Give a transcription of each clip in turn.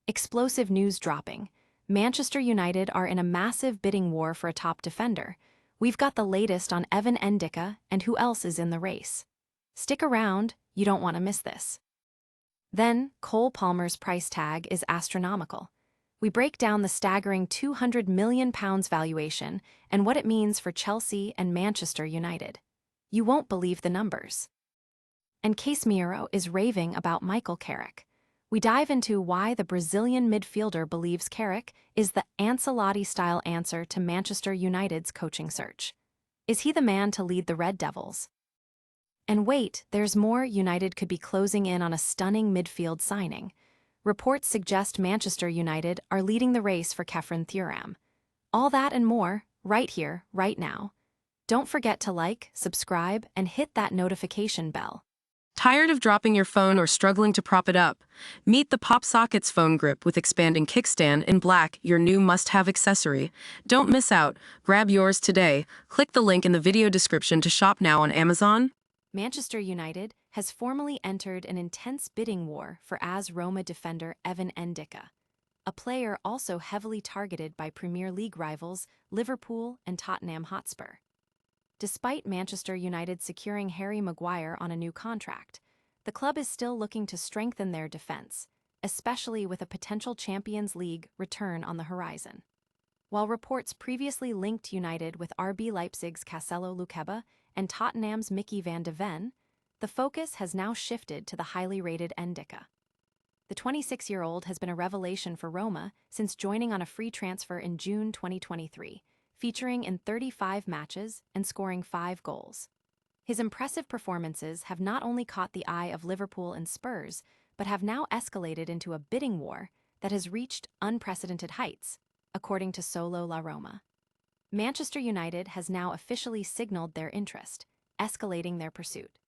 Explosive news dropping. Manchester United are in a massive bidding war for a top defender. We've got the latest on Evan Ndicka and who else is in the race. Stick around, you don't want to miss this. Then, Cole Palmer's price tag is astronomical. We break down the staggering £200 million valuation and what it means for Chelsea and Manchester United. You won't believe the numbers. And Casemiro is raving about Michael Carrick. We dive into why the Brazilian midfielder believes Carrick is the Ancelotti-style answer to Manchester United's coaching search. Is he the man to lead the Red Devils? And wait, there's more. United could be closing in on a stunning midfield signing. Reports suggest Manchester United are leading the race for Khephren Thuram. All that and more, right here, right now. Don't forget to like, subscribe, and hit that notification bell. Tired of dropping your phone or struggling to prop it up? Meet the Pop Sockets phone grip with expanding kickstand in black, your new must-have accessory. Don't miss out. Grab yours today. Click the link in the video description to shop now on Amazon. Manchester United has formally entered an intense bidding war for AS Roma defender Evan Ndicka, a player also heavily targeted by Premier League rivals Liverpool and Tottenham Hotspur. Despite Manchester United securing Harry Maguire on a new contract, the club is still looking to strengthen their defense, especially with a potential Champions League return on the horizon. While reports previously linked United with RB Leipzig's Cancelo Lukeba and Tottenham's Mickey van de Ven, the focus has now shifted to the highly rated Ndicka. The 26-year-old has been a revelation for Roma since joining on a free transfer in June 2023, featuring in 35 matches and scoring 5 goals. His impressive performances have not only caught the eye of Liverpool and Spurs, but have now escalated into a bidding war that has reached unprecedented heights, according to Solo La Roma. Manchester United has now officially signaled their interest, escalating their pursuit.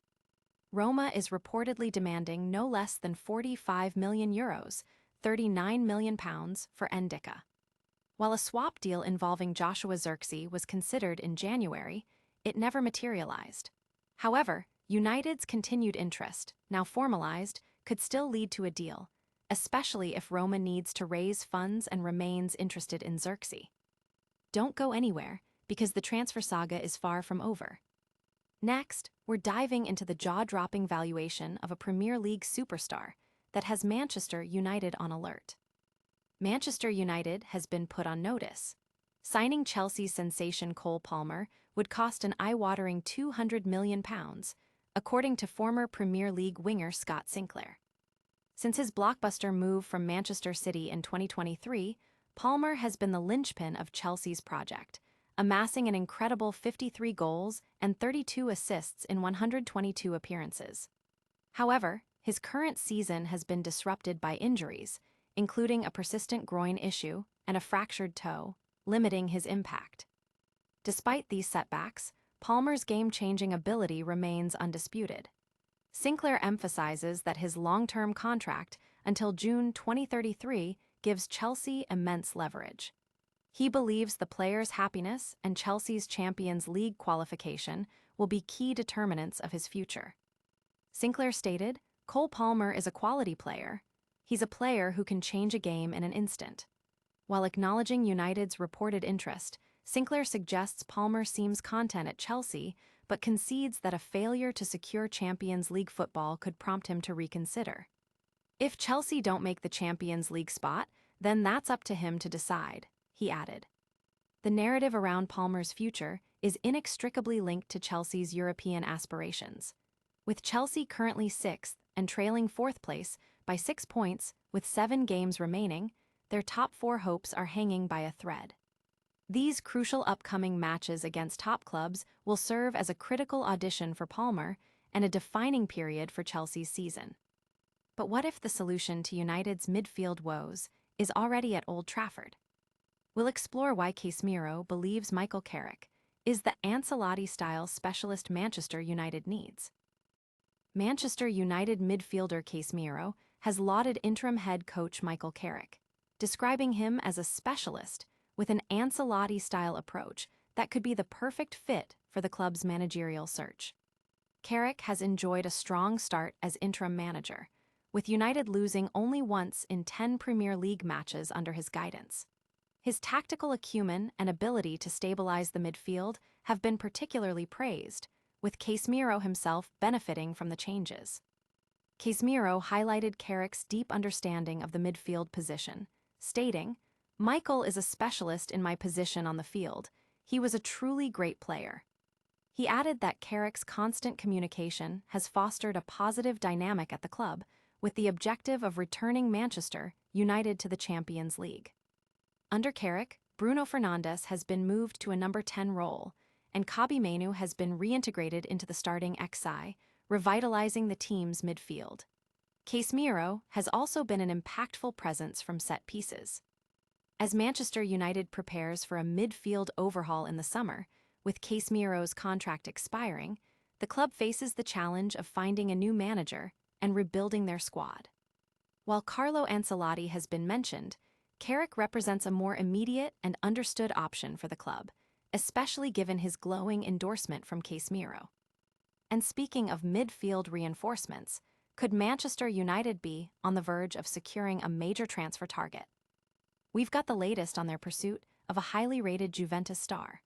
Roma is reportedly demanding no less than €45 million, £39 million for Ndicka. While a swap deal involving Joshua Zirkzee was considered in January, it never materialized. However, United's continued interest, now formalized, could still lead to a deal, especially if Roma needs to raise funds and remains interested in Zirkzee. Don't go anywhere, because the transfer saga is far from over. Next, we're diving into the jaw-dropping valuation of a Premier League superstar that has Manchester United on alert. Manchester United has been put on notice. Signing Chelsea's sensation Cole Palmer would cost an eye-watering £200 million, according to former Premier League winger Scott Sinclair. Since his blockbuster move from Manchester City in 2023, Palmer has been the linchpin of Chelsea's project, amassing an incredible 53 goals and 32 assists in 122 appearances. However, his current season has been disrupted by injuries, including a persistent groin issue and a fractured toe, limiting his impact. Despite these setbacks, Palmer's game-changing ability remains undisputed. Sinclair emphasizes that his long-term contract until June 2033 gives Chelsea immense leverage. He believes the player's happiness and Chelsea's Champions League qualification will be key determinants of his future. Sinclair stated, "Cole Palmer is a quality player. He's a player who can change a game in an instant." While acknowledging United's reported interest, Sinclair suggests Palmer seems content at Chelsea, but concedes that a failure to secure Champions League football could prompt him to reconsider. "If Chelsea don't make the Champions League spot, then that's up to him to decide," he added. The narrative around Palmer's future is inextricably linked to Chelsea's European aspirations. With Chelsea currently 6th and trailing 4th place by 6 points with 7 games remaining, their top 4 hopes are hanging by a thread. These crucial upcoming matches against top clubs will serve as a critical audition for Palmer and a defining period for Chelsea's season. But what if the solution to United's midfield woes is already at Old Trafford? We'll explore why Casemiro believes Michael Carrick is the Ancelotti-style specialist Manchester United needs. Manchester United midfielder Casemiro has lauded interim head coach Michael Carrick, describing him as a specialist with an Ancelotti-style approach that could be the perfect fit for the club's managerial search. Carrick has enjoyed a strong start as interim manager, with United losing only once in 10 Premier League matches under his guidance. His tactical acumen and ability to stabilize the midfield have been particularly praised, with Casemiro himself benefiting from the changes. Casemiro highlighted Carrick's deep understanding of the midfield position, stating, "Michael is a specialist in my position on the field. He was a truly great player." He added that Carrick's constant communication has fostered a positive dynamic at the club, with the objective of returning Manchester United to the Champions League. Under Carrick, Bruno Fernandes has been moved to a number 10 role, and Casemiro has been reintegrated into the starting XI, revitalizing the team's midfield. Casemiro has also been an impactful presence from set pieces. As Manchester United prepares for a midfield overhaul in the summer, with Casemiro's contract expiring, the club faces the challenge of finding a new manager and rebuilding their squad. While Carlo Ancelotti has been mentioned, Carrick represents a more immediate and understood option for the club, especially given his glowing endorsement from Casemiro. And speaking of midfield reinforcements, could Manchester United be on the verge of securing a major transfer target? We've got the latest on their pursuit of a highly rated Juventus star.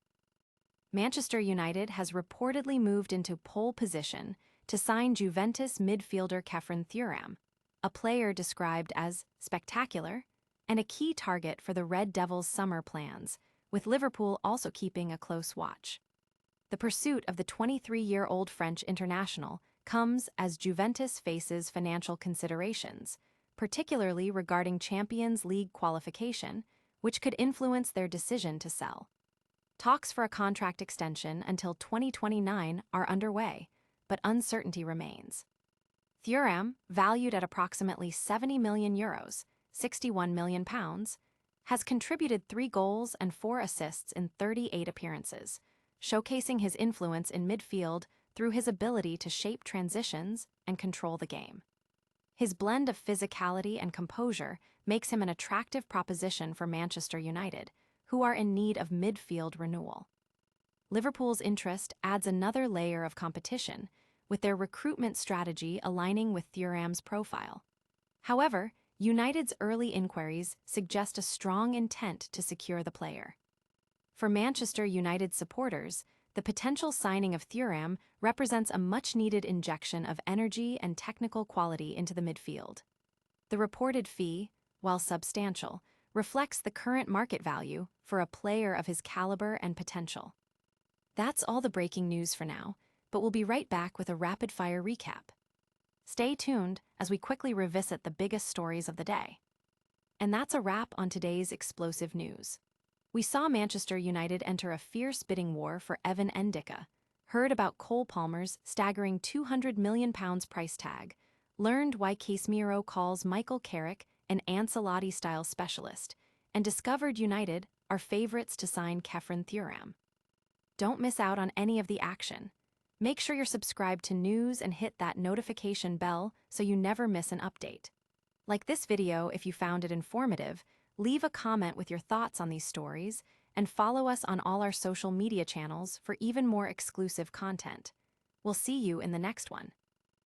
Manchester United has reportedly moved into pole position to sign Juventus midfielder Khephren Thuram, a player described as spectacular and a key target for the Red Devils' summer plans, with Liverpool also keeping a close watch. The pursuit of the 23-year-old French international comes as Juventus faces financial considerations, particularly regarding Champions League qualification, which could influence their decision to sell. Talks for a contract extension until 2029 are underway, but uncertainty remains. Thuram, valued at approximately €70 million, £61 million, has contributed 3 goals and 4 assists in 38 appearances, showcasing his influence in midfield through his ability to shape transitions and control the game. His blend of physicality and composure makes him an attractive proposition for Manchester United, who are in need of midfield renewal. Liverpool's interest adds another layer of competition, with their recruitment strategy aligning with Thuram's profile. However, United's early inquiries suggest a strong intent to secure the player. For Manchester United supporters, the potential signing of Thuram represents a much-needed injection of energy and technical quality into the midfield. The reported fee, while substantial, reflects the current market value for a player of his caliber and potential. That's all the breaking news for now, but we'll be right back with a rapid-fire recap. Stay tuned as we quickly revisit the biggest stories of the day. And that's a wrap on today's explosive news. We saw Manchester United enter a fierce bidding war for Evan Ndicka, heard about Cole Palmer's staggering £200 million price tag, learned why Casemiro calls Michael Carrick an Ancelotti-style specialist, and discovered United are favourites to sign Khephren Thuram. Don't miss out on any of the action. Make sure you're subscribed to news and hit that notification bell so you never miss an update. Like this video if you found it informative, leave a comment with your thoughts on these stories, and follow us on all our social media channels for even more exclusive content. We'll see you in the next one.